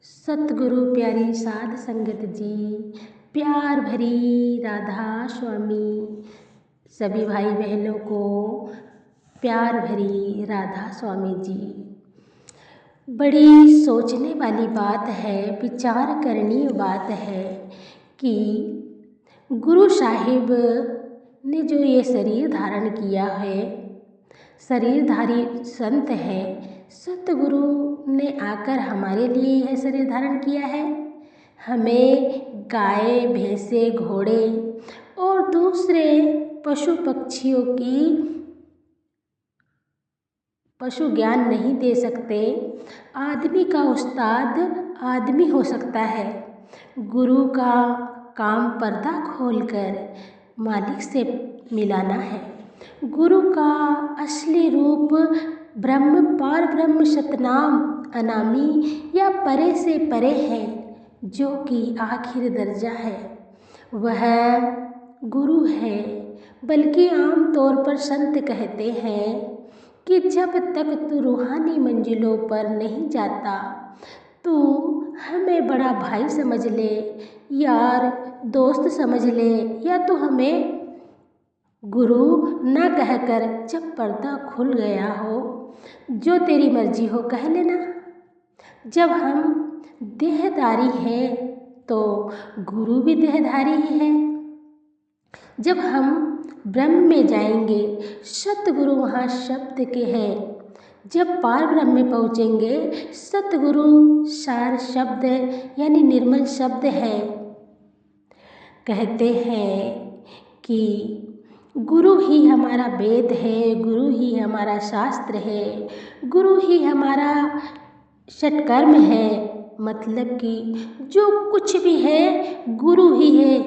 सतगुरु प्यारी साध संगत जी, प्यार भरी राधा स्वामी, सभी भाई बहनों को प्यार भरी राधा स्वामी जी। बड़ी सोचने वाली बात है, विचार करनी बात है कि गुरु साहिब ने जो ये शरीर धारण किया है, शरीरधारी संत है, सतगुरु ने आकर हमारे लिए यह शरीर धारण किया है। हमें गाय, भैंसे, घोड़े और दूसरे पशु पक्षियों की पशु ज्ञान नहीं दे सकते। आदमी का उस्ताद आदमी हो सकता है। गुरु का काम पर्दा खोलकर मालिक से मिलाना है। गुरु का असली रूप ब्रह्म, पार ब्रह्म, सतनाम, अनामी या परे से परे है, जो कि आखिर दर्जा है। वह गुरु है। बल्कि आम तौर पर संत कहते हैं कि जब तक तू रूहानी मंजिलों पर नहीं जाता, तू हमें बड़ा भाई समझ ले, यार दोस्त समझ ले, या तो हमें गुरु ना कहकर जब पर्दा खुल गया हो, जो तेरी मर्जी हो कह लेना। जब हम देहधारी हैं तो गुरु भी देहधारी ही है। जब हम ब्रह्म में जाएंगे, सतगुरु वहाँ शब्द के हैं। जब पार ब्रह्म में पहुँचेंगे, सतगुरु सार शब्द यानी निर्मल शब्द है। कहते हैं कि गुरु ही हमारा वेद है, गुरु ही हमारा शास्त्र है, गुरु ही हमारा षटकर्म है। मतलब कि जो कुछ भी है गुरु ही है,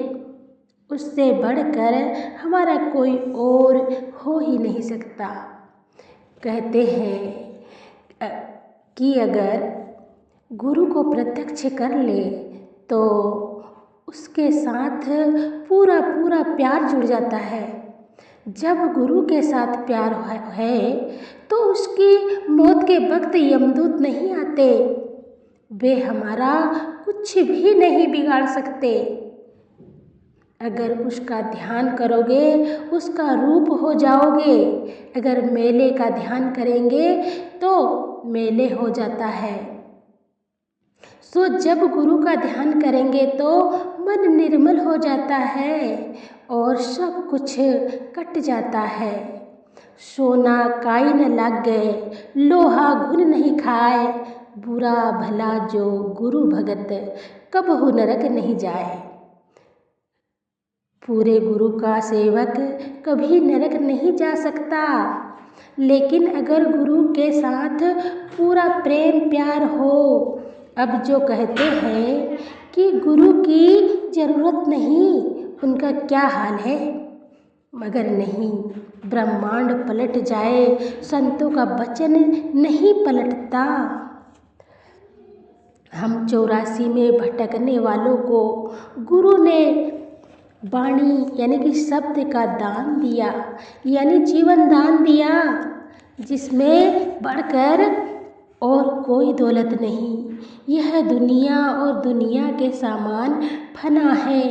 उससे बढ़कर हमारा कोई और हो ही नहीं सकता। कहते हैं कि अगर गुरु को प्रत्यक्ष कर ले तो उसके साथ पूरा पूरा प्यार जुड़ जाता है। जब गुरु के साथ प्यार है तो उसकी मौत के वक्त यमदूत नहीं आते। वे हमारा कुछ भी नहीं बिगाड़ सकते। अगर उसका ध्यान करोगे, उसका रूप हो जाओगे। अगर मेले का ध्यान करेंगे तो मेले हो जाता है। सो जब गुरु का ध्यान करेंगे तो मन निर्मल हो जाता है और सब कुछ कट जाता है। सोना काई न लग गए, लोहा घुन नहीं खाए, बुरा भला जो गुरु भगत कबहु नरक नहीं जाए। पूरे गुरु का सेवक कभी नरक नहीं जा सकता। लेकिन अगर गुरु के साथ पूरा प्रेम प्यार हो, अब जो कहते हैं कि गुरु की ज़रूरत नहीं, उनका क्या हाल है। मगर नहीं, ब्रह्मांड पलट जाए, संतों का वचन नहीं पलटता। हम 84 में भटकने वालों को गुरु ने वाणी यानी कि शब्द का दान दिया, यानी जीवन दान दिया, जिसमें बढ़कर और कोई दौलत नहीं। यह दुनिया और दुनिया के सामान फना है।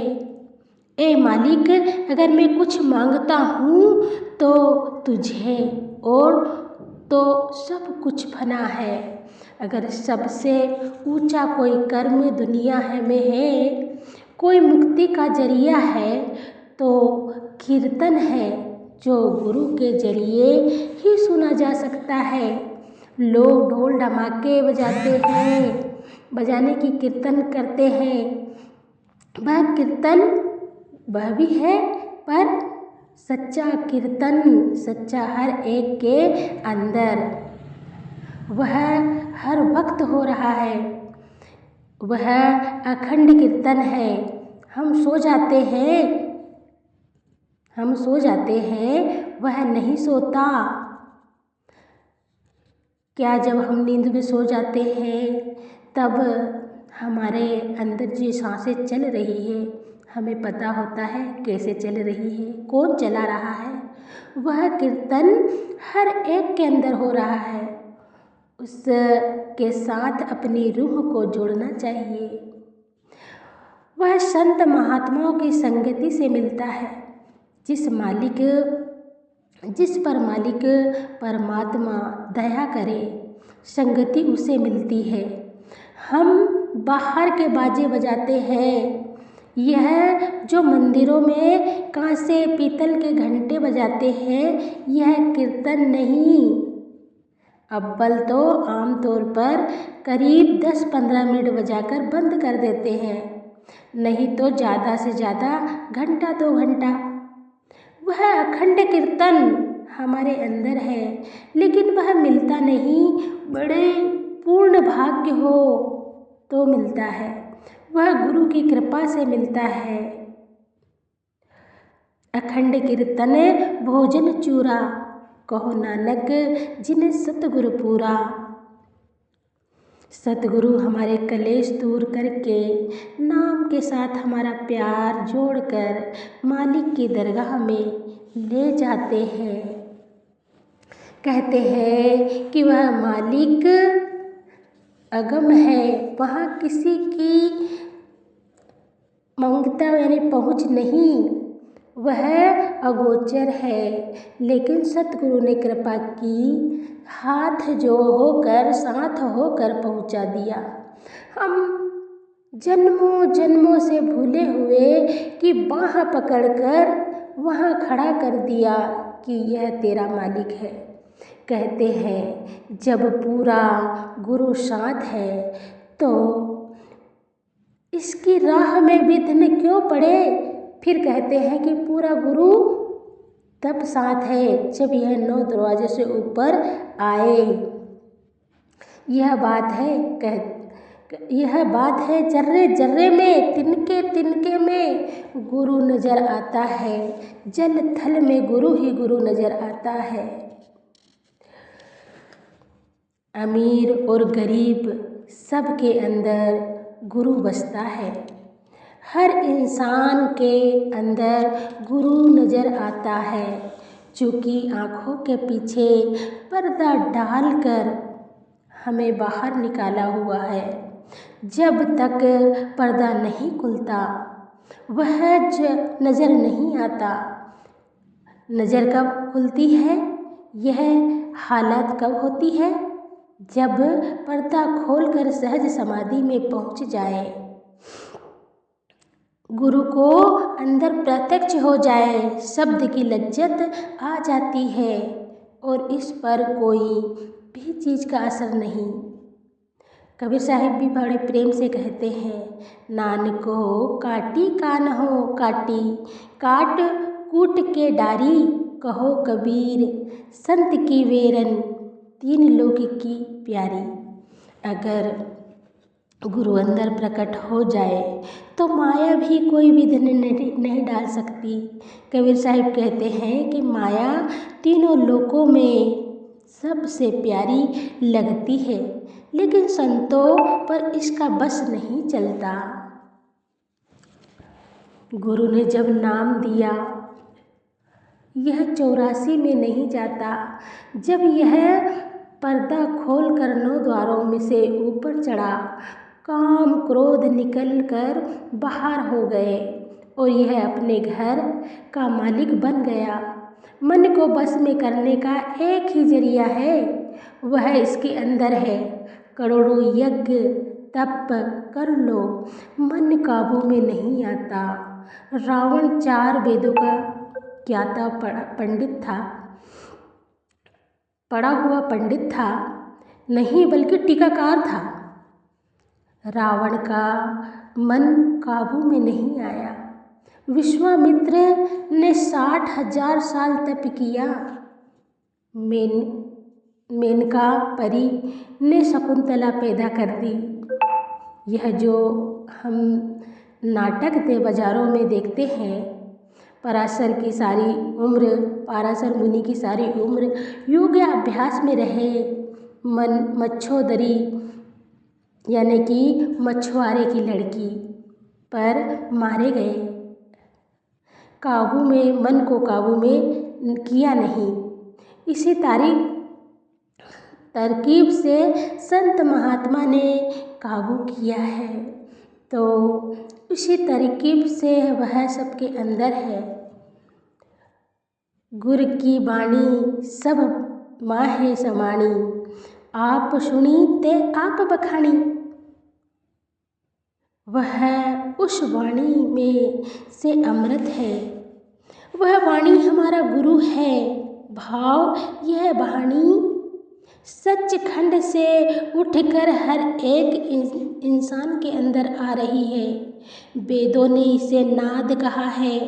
ए मालिक, अगर मैं कुछ मांगता हूँ तो तुझे, और तो सब कुछ फना है। अगर सबसे ऊंचा कोई कर्म दुनिया में है, कोई मुक्ति का जरिया है, तो कीर्तन है, जो गुरु के जरिए ही सुना जा सकता है। लोग ढोल धमाके बजाते हैं, बजाने की कीर्तन करते हैं। वह कीर्तन वह भी है, पर सच्चा कीर्तन, सच्चा हर एक के अंदर, वह हर वक्त हो रहा है। वह अखंड कीर्तन है। हम सो जाते हैं, वह नहीं सोता। क्या जब हम नींद में सो जाते हैं तब हमारे अंदर जो सांसें चल रही है, हमें पता होता है कैसे चल रही है, कौन चला रहा है। वह कीर्तन हर एक के अंदर हो रहा है। उसके साथ अपनी रूह को जोड़ना चाहिए। वह संत महात्माओं की संगति से मिलता है। जिस पर मालिक परमात्मा दया करे, संगति उसे मिलती है। हम बाहर के बाजे बजाते हैं, यह जो मंदिरों में कांसे पीतल के घंटे बजाते हैं, यह कीर्तन नहीं। अव्वल तो आमतौर पर करीब 10-15 मिनट बजाकर बंद कर देते हैं, नहीं तो ज़्यादा से ज़्यादा घंटा 2 घंटा। वह अखंड कीर्तन हमारे अंदर है, लेकिन वह मिलता नहीं। बड़े पूर्ण भाग्य हो तो मिलता है, वह गुरु की कृपा से मिलता है। अखंड कीर्तन भोजन चूरा, कहो नानक जिन्हें सतगुरु पूरा। सतगुरु हमारे कलेश दूर करके, नाम के साथ हमारा प्यार जोड़कर मालिक की दरगाह में ले जाते हैं। कहते हैं कि वह मालिक अगम है, वहाँ किसी की मंगता यानी पहुँच नहीं, वह अगोचर है। लेकिन सतगुरु ने कृपा की, हाथ जो होकर साथ होकर पहुँचा दिया। हम जन्मों जन्मों से भूले हुए कि बाह पकड़कर वहाँ खड़ा कर दिया कि यह तेरा मालिक है। कहते हैं जब पूरा गुरु साथ है तो इसकी राह में विघ्न क्यों पड़े। फिर कहते हैं कि पूरा गुरु तब साथ है जब यह 9 दरवाजे से ऊपर आए। यह बात है जर्रे जर्रे में, तिनके तिनके में गुरु नजर आता है। जल थल में गुरु ही गुरु नजर आता है। अमीर और गरीब सबके अंदर गुरु बसता है। हर इंसान के अंदर गुरु नजर आता है, चूँकि आँखों के पीछे पर्दा डालकर हमें बाहर निकाला हुआ है। जब तक पर्दा नहीं खुलता वह नज़र नहीं आता। नज़र कब खुलती है, यह हालत कब होती है, जब पर्दा खोलकर सहज समाधि में पहुँच जाए, गुरु को अंदर प्रत्यक्ष हो जाए, शब्द की लज्जत आ जाती है और इस पर कोई भी चीज़ का असर नहीं। कबीर साहिब भी बड़े प्रेम से कहते हैं, नानको काटी कान्हो काटी, काट कूट के डारी, कहो कबीर संत की वेरन, 3 लोक की प्यारी। अगर गुरु अंदर प्रकट हो जाए तो माया भी कोई विघ्न नहीं डाल सकती। कबीर साहिब कहते हैं कि माया तीनों लोकों में सबसे प्यारी लगती है, लेकिन संतों पर इसका बस नहीं चलता। गुरु ने जब नाम दिया, यह 84 में नहीं जाता। जब यह पर्दा खोल कर 9 द्वारों में से ऊपर चढ़ा, काम क्रोध निकल कर बाहर हो गए और यह अपने घर का मालिक बन गया। मन को बस में करने का एक ही जरिया है, वह इसके अंदर है। करोड़ों यज्ञ तप कर लो, मन काबू में नहीं आता। रावण 4 वेदों का ज्ञाता पंडित था, पढ़ा हुआ पंडित था नहीं बल्कि टीकाकार था। रावण का मन काबू में नहीं आया। विश्वामित्र ने 60,000 साल तप किया। मेनका परी ने शकुंतला पैदा कर दी। यह जो हम नाटक के बाजारों में देखते हैं, पराशर मुनि की सारी उम्र योग अभ्यास में रहे, मच्छोदरी यानी कि मछुआरे की लड़की पर मारे गए, मन को काबू में किया नहीं। इसी तरकीब से संत महात्मा ने काबू किया है, तो उसी तरकीब से वह सबके अंदर है। गुर की बाणी सब माहे समाणी, आप सुनी ते आप बखानी। वह उस वाणी में से अमृत है, वह वाणी हमारा गुरु है। भाव यह वाणी सचखंड से उठकर हर एक इंसान के अंदर आ रही है। वेदों ने इसे नाद कहा है,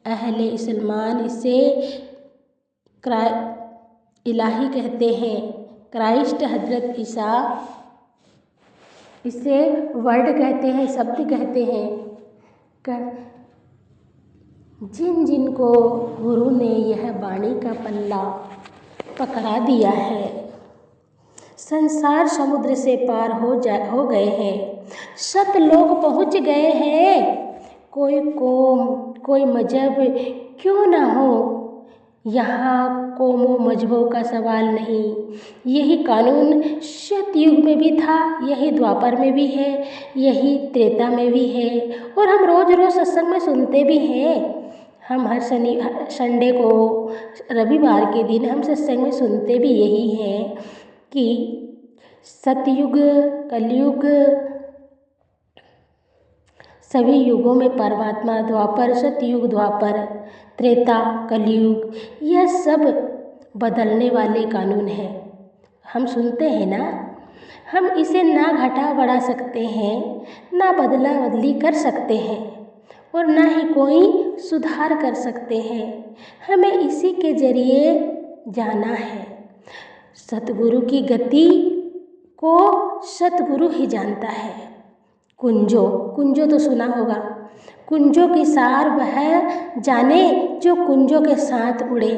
अहले इस्लाम इसे इलाही कहते हैं, क्राइस्ट हजरत ईसा इसे वर्ड कहते हैं, शब्द कहते हैं। जिन जिन को गुरु ने यह वाणी का पल्ला पकड़ा दिया है, संसार समुद्र से पार हो गए हैं, सतलोक पहुँच गए हैं। कोई कौम कोई मजहब क्यों ना हो, यहाँ कौमों मजहबों का सवाल नहीं। यही कानून सतयुग में भी था, यही द्वापर में भी है, यही त्रेता में भी है, और हम रोज़ रोज़ सत्संग में सुनते भी हैं। हम हर संडे को, रविवार के दिन हम सत्संग में सुनते भी यही हैं कि सतयुग कलयुग सभी युगों में परमात्मा, द्वापर सतयुग द्वापर त्रेता कलयुग, यह सब बदलने वाले कानून हैं। हम सुनते हैं ना, हम इसे ना घटा बढ़ा सकते हैं, ना बदला बदली कर सकते हैं, और ना ही कोई सुधार कर सकते हैं। हमें इसी के जरिए जाना है। सतगुरु की गति को सतगुरु ही जानता है। कुंजो तो सुना होगा, कुंजों की सार वह जाने जो कुंजों के साथ उड़े।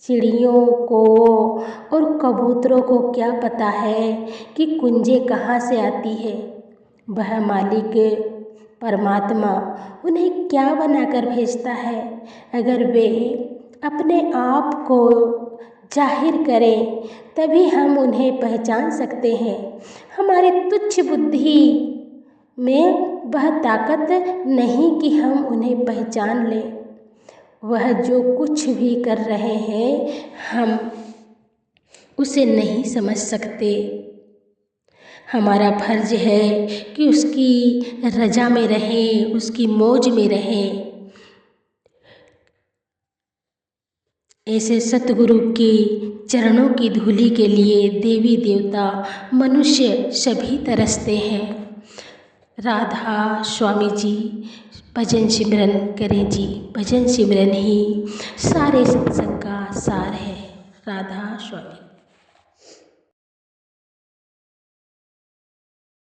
चिड़ियों को और कबूतरों को क्या पता है कि कुंजे कहाँ से आती है। वह मालिक परमात्मा उन्हें क्या बनाकर भेजता है। अगर वे अपने आप को जाहिर करें तभी हम उन्हें पहचान सकते हैं। हमारी तुच्छ बुद्धि में वह ताकत नहीं कि हम उन्हें पहचान लें। वह जो कुछ भी कर रहे हैं हम उसे नहीं समझ सकते। हमारा फर्ज है कि उसकी रजा में रहें, उसकी मौज में रहें। ऐसे सतगुरु के चरणों की धूलि के लिए देवी देवता मनुष्य सभी तरसते हैं। राधा स्वामी जी भजन सिमरन करें जी, भजन सिमरन ही सारे सत्संग का सार है। राधा स्वामी।